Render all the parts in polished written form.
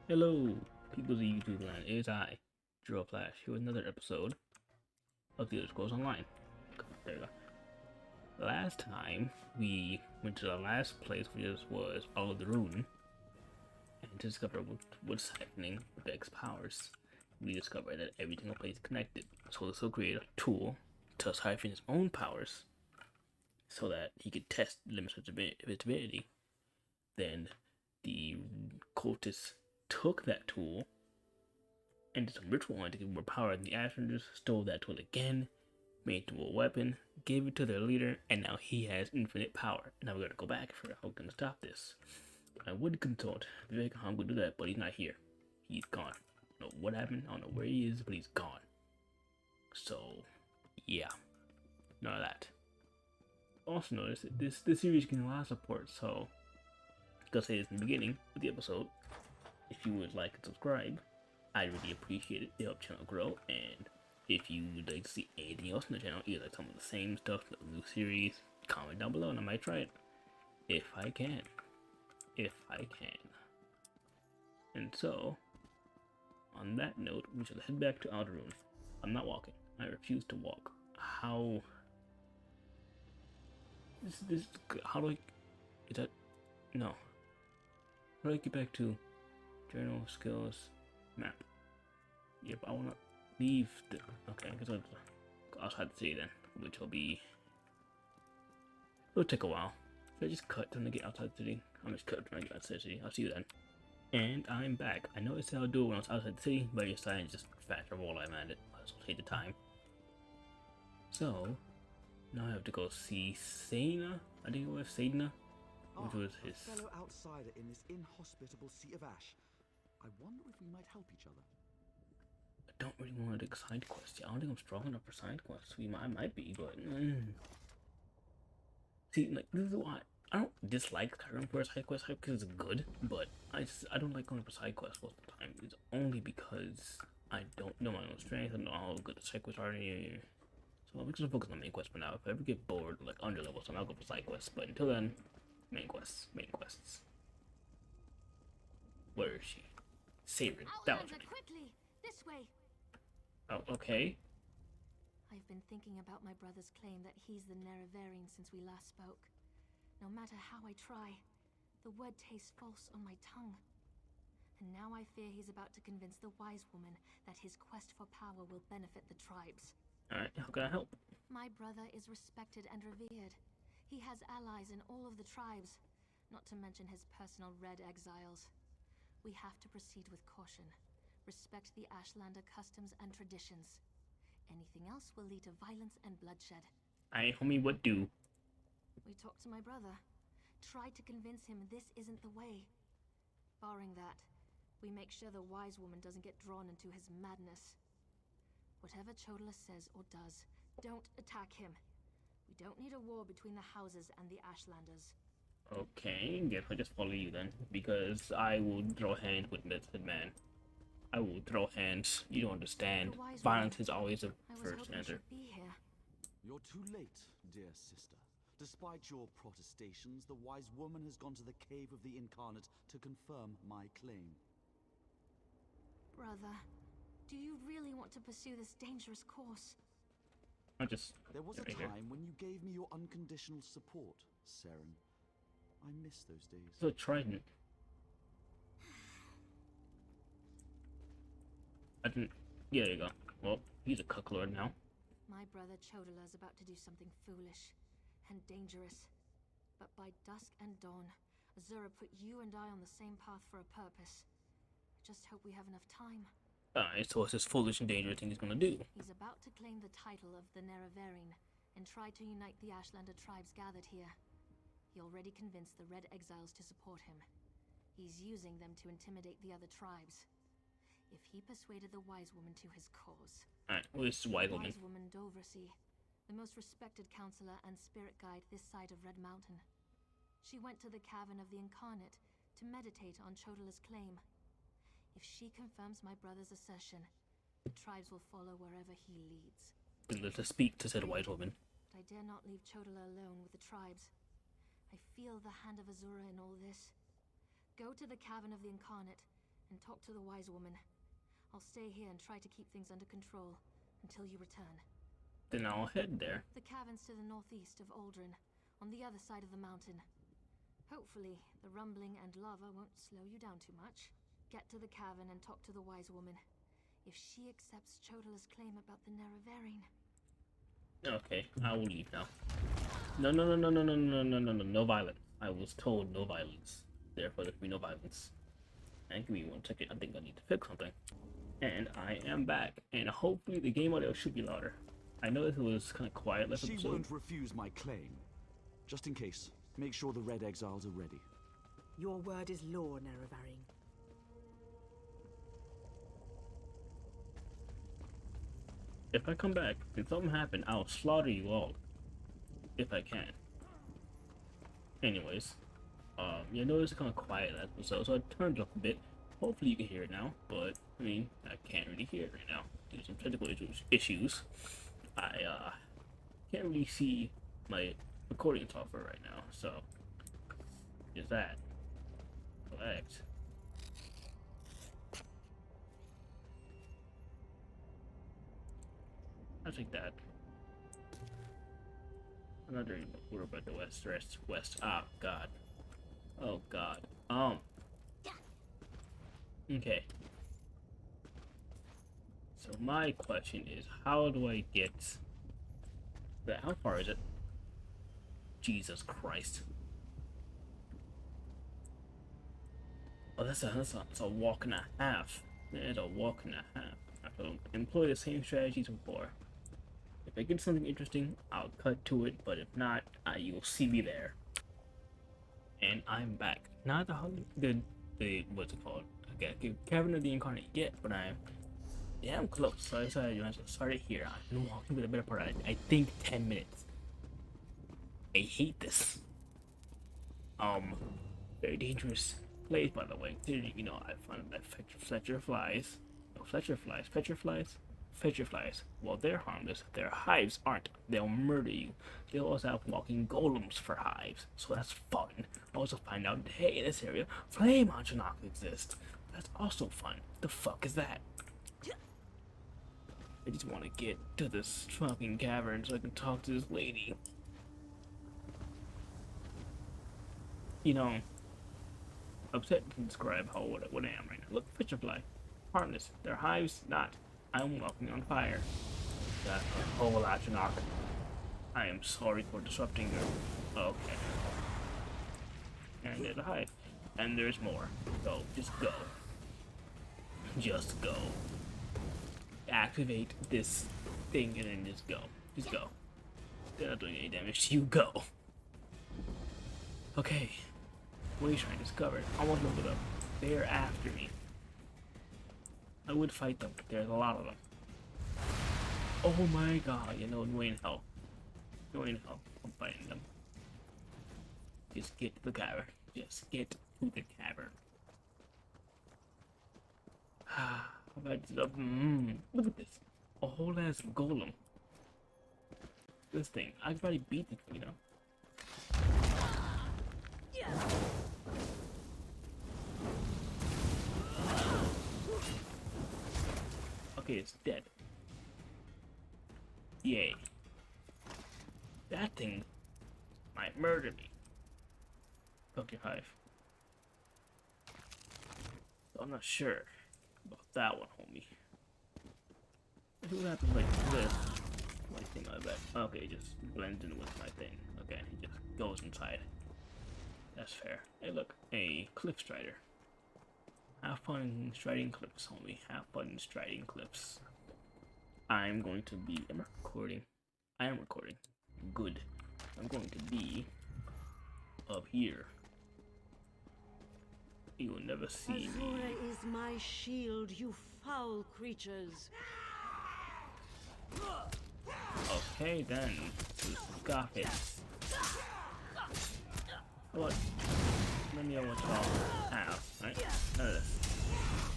Hello, people of the YouTube land. It is I, Drill Flash, here with another episode of The Elder Scrolls Online. There we go. Last time, we went to the last place, which was Ald'ruhn, and to discover what's happening with Vex's powers. We discovered that every single place is connected, so this will create a tool to siphon his own powers, so that he could test the limits of his divinity. Then, the cultists took that tool and did some ritual on it to give more power, and the Ashlanders stole that tool again, made it into a weapon, gave it to their leader, and now he has infinite power. Now we gotta go back for how we can stop this. I would consult Vivek on how I'm gonna do that, but he's not here. He's gone. I don't know what happened, I don't know where he is, but he's gone. So, yeah. None of that. Also notice that this series is getting a lot of support, so I'm gonna say this in the beginning of the episode. If you would like and subscribe, I'd really appreciate it to help channel grow. And if you would like to see anything else on the channel, either like some of the same stuff, the new series, comment down below and I might try it. If I can. If I can. And so, on that note, we shall head back to Ald'ruhn. I'm not walking. I refuse to walk. How... How do I... Is that... No. How do I get back to... Journal, skills, map. Yep, I wanna leave the... Okay, I guess I'll go outside the city then, which will be... It'll take a while. Should I just cut when I get outside the city? I'm just cut when I get outside the city. I'll see you then. And I'm back. I know I said I'll do it when I was outside the city, but I decided to just fast forward while I'm at it. So I'll take the time. So, now I have to go see Sena. I think it was Sedna, which was his... fellow outsider in this inhospitable sea of ash. I wonder if we might help each other. I don't really want to do side quests. I don't think I'm strong enough for side quests. I might be, but see, like this is why I don't dislike Skyrim for a side quest because it's good, but I don't like going for side quests most of the time. It's only because I don't know my own strength. I don't know how good the side quests are. So I'm just gonna focus on main quests for now. If I ever get bored, like under level, so I'll go for side quests. But until then, main quests, main quests. Where is she? Saren, that was her name. Quickly, this way. Oh, okay. I've been thinking about my brother's claim that he's the Nerevarine since we last spoke. No matter how I try, the word tastes false on my tongue. And now I fear he's about to convince the wise woman that his quest for power will benefit the tribes. Alright, how can I help? My brother is respected and revered. He has allies in all of the tribes, not to mention his personal Red Exiles. We have to proceed with caution. Respect the Ashlander customs and traditions. Anything else will lead to violence and bloodshed. Alright, homie, what do? We talked to my brother. Tried to convince him this isn't the way. Barring that, we make sure the wise woman doesn't get drawn into his madness. Whatever Chodala says or does, don't attack him. We don't need a war between the houses and the Ashlanders. Okay, guess I'll just follow you then, because I will throw hands with Method Man. I will throw hands. You don't understand. Violence is always the first answer. You're too late, dear sister. Despite your protestations, the wise woman has gone to the cave of the incarnate to confirm my claim. Brother, do you really want to pursue this dangerous course? There was a time when you gave me your unconditional support, Saren. I miss those days. So Trident. I didn't. Yeah, there you go. Well, he's a cucklord now. My brother Chodala is about to do something foolish and dangerous. But by dusk and dawn, Azura put you and I on the same path for a purpose. I just hope we have enough time. Alright, so what's this foolish and dangerous thing he's gonna do? He's about to claim the title of the Nerevarine and try to unite the Ashlander tribes gathered here. He already convinced the Red Exiles to support him. He's using them to intimidate the other tribes. If he persuaded the Wise Woman to his cause... Alright, well, this is Wise Woman. Wise Woman Dovrasi, the most respected counselor and spirit guide this side of Red Mountain. She went to the Cavern of the Incarnate to meditate on Chodala's claim. If she confirms my brother's assertion, the tribes will follow wherever he leads. Let us speak to said Wise Woman. But I dare not leave Chodala alone with the tribes. I feel the hand of Azura in all this. Go to the Cavern of the Incarnate. and talk to the wise woman. I'll stay here and try to keep things under control until you return. Then I'll head there. The caverns to the northeast of Ald'ruhn, on the other side of the mountain. Hopefully, the rumbling and lava won't slow you down too much. Get to the cavern and talk to the wise woman. If she accepts Chodala's claim about the Nerevarine. Okay, I will leave now. No, no, no, no, no, no, no, no, no, no, no violence. I was told no violence. Therefore, there can be no violence. And give me 1 second. I think I need to fix something. And I am back. And hopefully the game audio should be louder. I know it was kind of quiet last episode. She won't refuse my claim. Just in case, make sure the Red Exiles are ready. Your word is law, Nerevarine. If I come back and something happened, I'll slaughter you all. If I can. Anyways. You notice it's kind of quiet last episode, so I turned it up a bit. Hopefully you can hear it now, but, I mean, I can't really hear it right now. Due to some technical issues. I, can't really see my recording software right now, so, just that. Collect. I'll take that. Another we're about the west. Ah, God. Oh, God. Okay. So my question is, how do I get that? How far is it? Jesus Christ. Oh, that's a walk and a half. There's a walk and a half. I have to employ the same strategies before. If I get something interesting, I'll cut to it, but if not, you'll see me there. And I'm back. Not the what's it called? Okay, Cavern of the Incarnate yet, but I'm damn close. So I decided to start it here. I've been walking for the better part of, I think, 10 minutes. I hate this. Very dangerous place, by the way. You know, I found that Fletcher flies. Well, they're harmless. Their hives aren't. They'll murder you. They'll also have walking golems for hives, so that's fun. I also find out, hey, in this area, flame Anchanok exists. That's also fun. The fuck is that? I just want to get to this fucking cavern so I can talk to this lady. You know, upset to describe what I am right now. Look, Fisherfly. Harmless. Their hives, not. I'm walking on fire. That's a whole lot of knock. I am sorry for disrupting your... Okay. And there's a hive. And there's more. So, just go. Just go. Activate this thing and then just go. Just go. They're not doing any damage. You go. Okay. What are you trying to discover? Almost leveled up. They're after me. I would fight them. There's a lot of them. Oh my god, you know, no in hell. No in hell. I'm fighting them. Just get to the cavern. Just get to the cavern. Ah, look at this. A whole ass golem. This thing. I could probably beat it, you know. Okay, it's dead. Yay. That thing might murder me. Okay, hive. So I'm not sure about that one, homie. Let's see what happens like this. My thing, I bet. Okay, it just blends in with my thing. Okay, it just goes inside. That's fair. Hey, look, a cliff strider. Have fun striding cliffs, homie. Have fun striding cliffs. I'm going to be... Am I recording? I am recording. Good. I'm going to be up here. You will never see me. Azura is my shield, you foul creatures. Okay, then. Got it. What? Let me know what y'all have, right? None of this.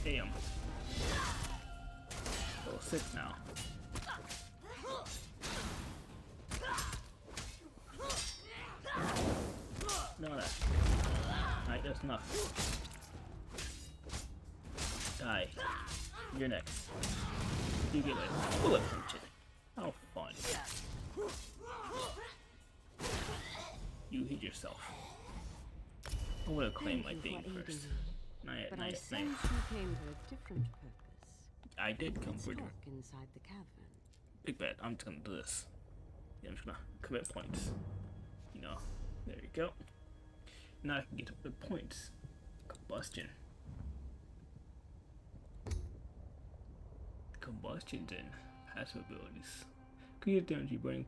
Damn. Level 6 now. No, that. Alright, that's enough. Die. You're next. You get a bullet punch. How fun. You hit yourself. I want to claim my thing first. But I sense you came for a different purpose. I did come Let's for talk inside the cavern. big bet. I'm just gonna do this. Yeah, I'm just gonna commit points. You know, there you go. Now I can get up the points. Combustion. Combustion's in. Passive abilities. Create energy, burning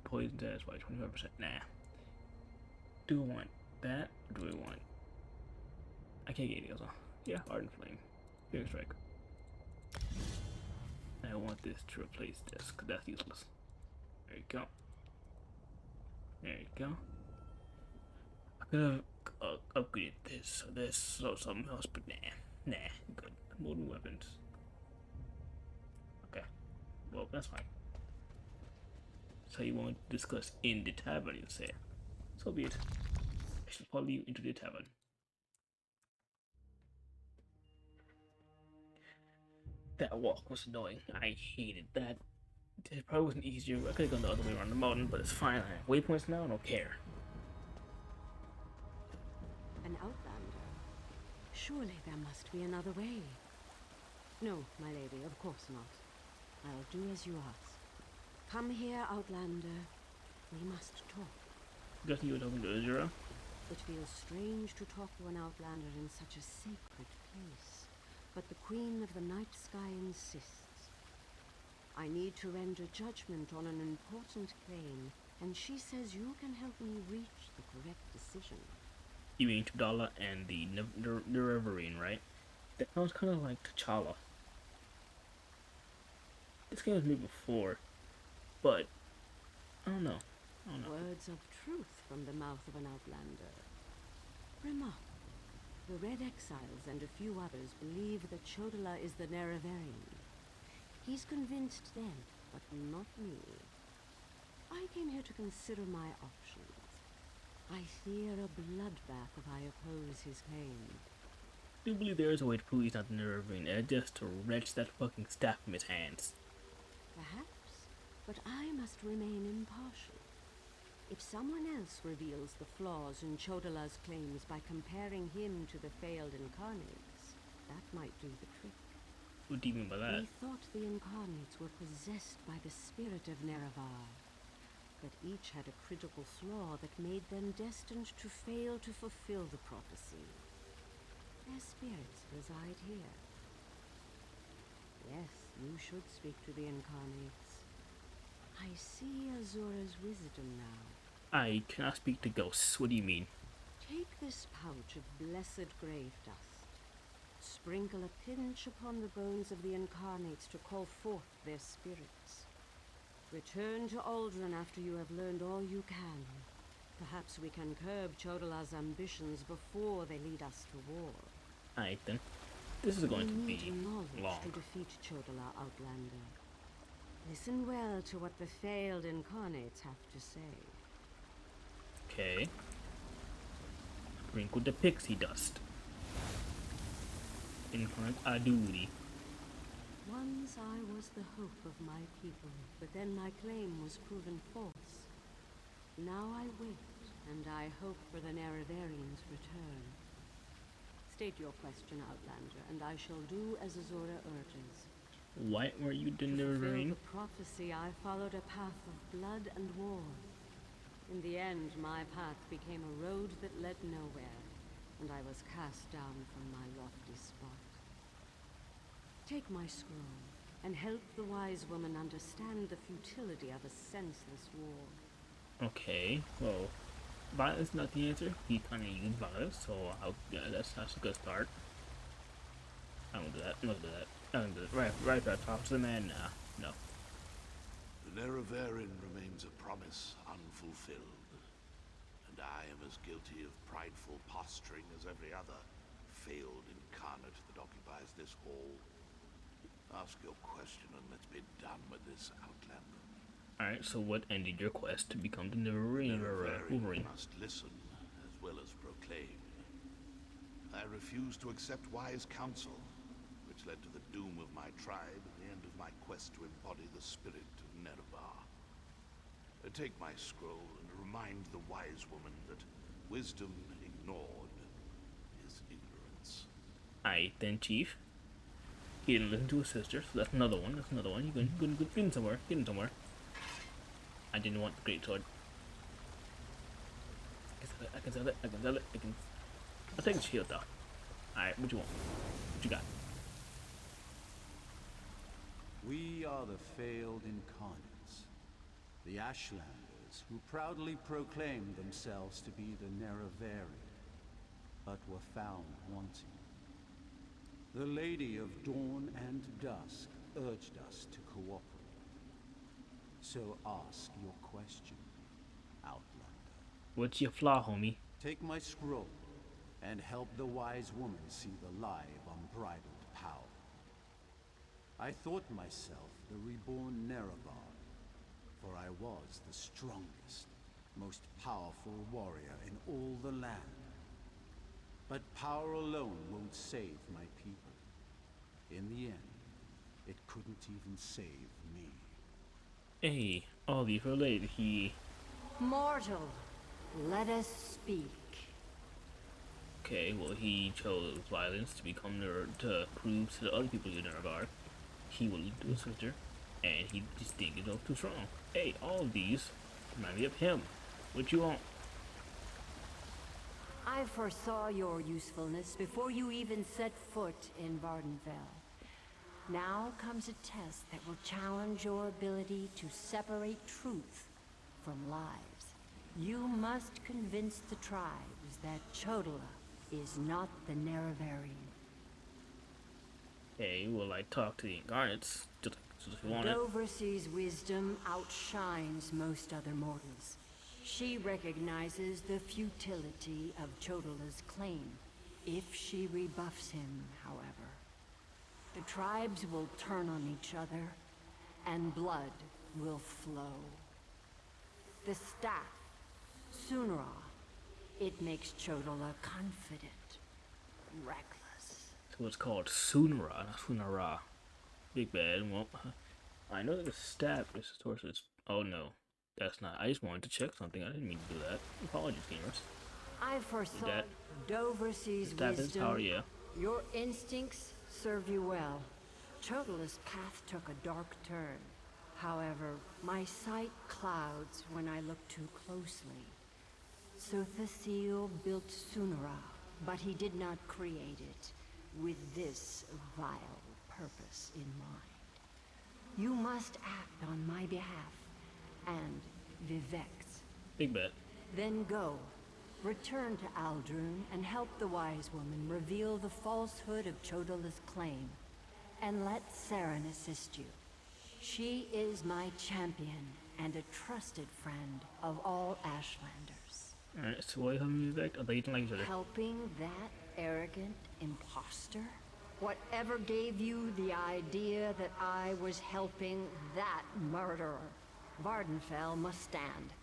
poison satisfy 25%. Nah. Do I want that? Or do I want? I can't get any else. Yeah, Ardent Flame. Finger Strike. I want this to replace this, because that's useless. There you go. There you go. I could have upgraded this, so something else, but nah, good. Modern weapons. Okay, well, that's fine. So you want to discuss in the tavern, you say. So be it. I shall follow you into the tavern. That walk was annoying. I hated that. It probably wasn't easier. I could have gone the other way around the mountain, but it's fine. I have waypoints now. I don't care. An outlander? Surely there must be another way. No, my lady, of course not. I'll do as you ask. Come here, outlander. We must talk. Guessing you were talking to Azura? It feels strange to talk to an outlander in such a sacred place. But the Queen of the Night Sky insists. I need to render judgment on an important claim, and she says you can help me reach the correct decision. You mean Chodala and the Nerevarine, right? That sounds kind of like T'Challa. This game was made before, but I don't know. Words of truth from the mouth of an outlander. Remark. The Red Exiles and a few others believe that Chodala is the Nerevarine. He's convinced them, but not me. I came here to consider my options. I fear a bloodbath if I oppose his claim. I do believe there is a way to prove he's not the Nerevarine, and just to wrench that fucking staff from his hands. Perhaps, but I must remain impartial. If someone else reveals the flaws in Chodala's claims by comparing him to the failed incarnates, that might do the trick. What do you mean by that? We thought the incarnates were possessed by the spirit of Nerevar, but each had a critical flaw that made them destined to fail to fulfill the prophecy. Their spirits reside here. Yes, you should speak to the incarnates. I see Azura's wisdom now. I cannot speak to ghosts. What do you mean? Take this pouch of blessed grave dust. Sprinkle a pinch upon the bones of the incarnates to call forth their spirits. Return to Ald'ruhn after you have learned all you can. Perhaps we can curb Chodala's ambitions before they lead us to war. Alright then. This is going to be knowledge long. to defeat Chodala, Outlander. Listen well to what the failed incarnates have to say. Okay. Sprinkle the pixie dust. Incarnate Aduli. Once I was the hope of my people, but then my claim was proven false. Now I wait, and I hope for the Nerevarion's return. State your question, Outlander, and I shall do as Azura urges. Why were you the To fulfill Nerevarine? the prophecy, I followed a path of blood and war. In the end, my path became a road that led nowhere, and I was cast down from my lofty spot. Take my scroll, and help the wise woman understand the futility of a senseless war. Okay, well, violence is not the answer. He kind of used violence, so that's a good start. I won't do that. I'm not gonna do that. I don't do it. Right there, talk to the man now. No. The Nerevarine remains a promise unfulfilled, and I am as guilty of prideful posturing as every other failed incarnate that occupies this hall. Ask your question and let's be done with this, Outlander. Alright, so what ended your quest to become the Nerevarine Wolverine? Must listen as well as proclaim. I refuse to accept wise counsel, which led to the doom of my tribe and the end of my quest to embody the spirit of Nerevar. Take my scroll and remind the wise woman that wisdom ignored is ignorance. Alright then, Chief. He didn't listen to his sister, so that's another one. That's another one. You can get in somewhere. Get in somewhere. I didn't want the great sword. I can sell it. I can sell it. I'll take the shield though. Alright, what you want? What you got? We are the failed incarnates, the Ashlanders who proudly proclaimed themselves to be the Nerevari, but were found wanting. The Lady of Dawn and Dusk urged us to cooperate. So ask your question, Outlander. What's your flaw, homie? Take my scroll and help the wise woman see the lie of unbridled power. I thought myself the reborn Nerevar, for I was the strongest, most powerful warrior in all the land. But power alone won't save my people. In the end, it couldn't even save me. Hey, all these related. Mortal, let us speak. Okay, well, he chose violence to become to prove to the other people in Nerevar he will lead to his sister, and he just thinks himself too strong. Hey, all of these remind me of him. What you want? I foresaw your usefulness before you even set foot in Vardenfell. Now comes a test that will challenge your ability to separate truth from lies. You must convince the tribes that Chodala is not the Nerevari. Hey, well, I talk to the incarnates, just if you want it. Doversy's wisdom outshines most other mortals. She recognizes the futility of Chodala's claim, if she rebuffs him, however. The tribes will turn on each other, and blood will flow. The staff, Sunra, it makes Chodala confident, reckless. So it's called Sunra, not Sunara. Big bad. Well, I know that the staff is the sorceress. Oh no, that's not. I just wanted to check something. I didn't mean to do that. Apologies, gamers. I foresaw That- Doversy's Staff is power, wisdom. yeah. Your instincts serve you well. Chodala's path took a dark turn. However, my sight clouds when I look too closely. Sothasil built Sunra, but he did not create it with this vile purpose in mind. You must act on my behalf, and Vivek's. Big bet. Then go. Return to Ald'ruhn and help the wise woman reveal the falsehood of Chodala's claim. And let Saren assist you. She is my champion and a trusted friend of all Ashlanders. Alright, so why have me back? I thought you didn't like each other. Helping that arrogant imposter? Whatever gave you the idea that I was helping that murderer? Vardenfell must stand.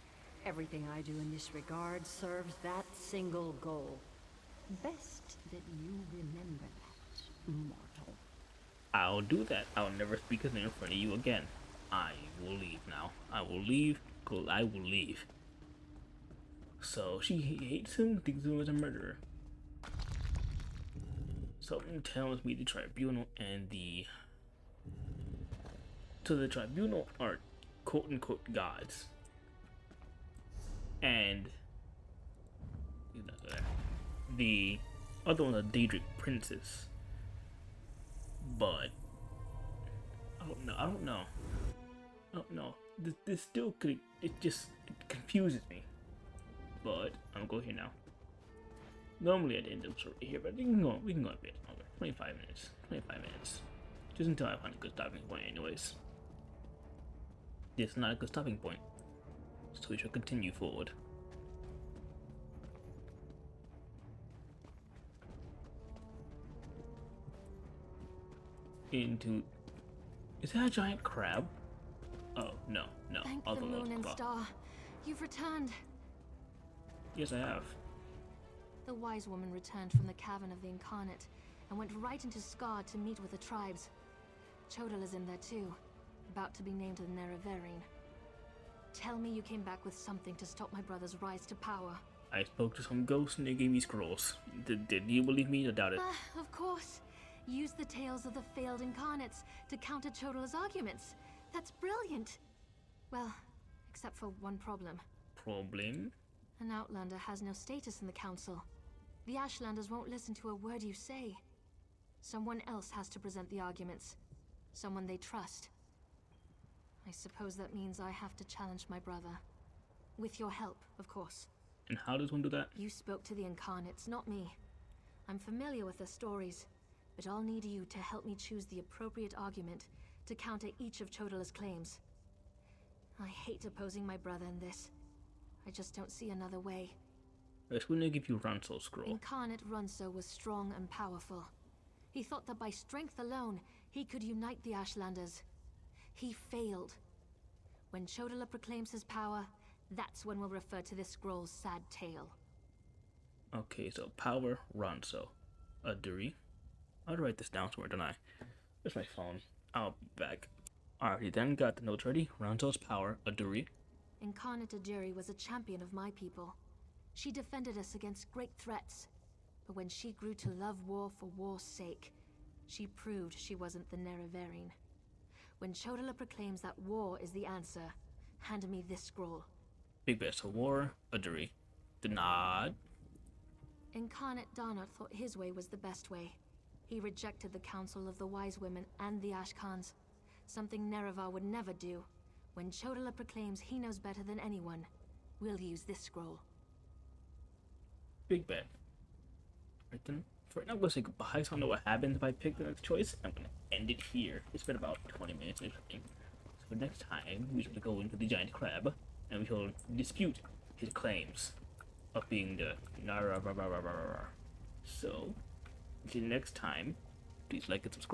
Everything I do in this regard serves that single goal. Best that you remember that, mortal. I'll do that. I'll never speak his name in front of you again. I will leave now. I will leave. I will leave. So she hates him, thinks he was a murderer. Something tells me the tribunal and the tribunal are quote unquote gods. And the other one's a Daedric princess. But I don't know. This still could. It confuses me. But I'm gonna go here now. Normally I'd end up right here, but we can go a bit longer. 25 minutes. 25 minutes. Just until I find a good stopping point, anyways. This is not a good stopping point, so we shall continue forward. Is that a giant crab? Oh, no. Thank I'll the go moon and claw. star. You've returned. Yes, I have. The wise woman returned from the cavern of the incarnate, and went right into Scar to meet with the tribes. Chodala's in there too, about to be named the Nerevarine. Tell me you came back with something to stop my brother's rise to power. I spoke to some ghosts and they gave me scrolls. Did you believe me? I doubt it. Of course. Use the tales of the failed incarnates to counter Chodala's arguments. That's brilliant. Well, except for one problem. Problem? An Outlander has no status in the Council. The Ashlanders won't listen to a word you say. Someone else has to present the arguments. Someone they trust. I suppose that means I have to challenge my brother. With your help, of course. And how does one do that? You spoke to the Incarnates, not me. I'm familiar with their stories, but I'll need you to help me choose the appropriate argument to counter each of Chodala's claims. I hate opposing my brother in this. I just don't see another way. I was going to give you Ransol's scroll. Incarnate Runso was strong and powerful. He thought that by strength alone, he could unite the Ashlanders. He failed. When Chodala proclaims his power, that's when we'll refer to this scroll's sad tale. Okay, so power Ranso. Aduri. I'll write this down somewhere, don't I? There's my phone. I'll be back. Alrighty then, got the notes ready. Ranso's power, Aduri. Incarnate Aduri was a champion of my people. She defended us against great threats. But when she grew to love war for war's sake, she proved she wasn't the Nerevarine. When Chodala proclaims that war is the answer, hand me this scroll. Big bet, so war, Aduri. The nod. Incarnate Darnot thought his way was the best way. He rejected the counsel of the Wise Women and the Ashkans, something Nerevar would never do. When Chodala proclaims he knows better than anyone, we'll use this scroll. Big bet. Right then, for right now I'm going to say goodbye, so I don't know what happens if I pick the next choice. I'm going to end it here. It's been about 20 minutes or something. So next time, we shall go into the giant crab, and we shall dispute his claims of being the Nara. So, until next time, please like and subscribe.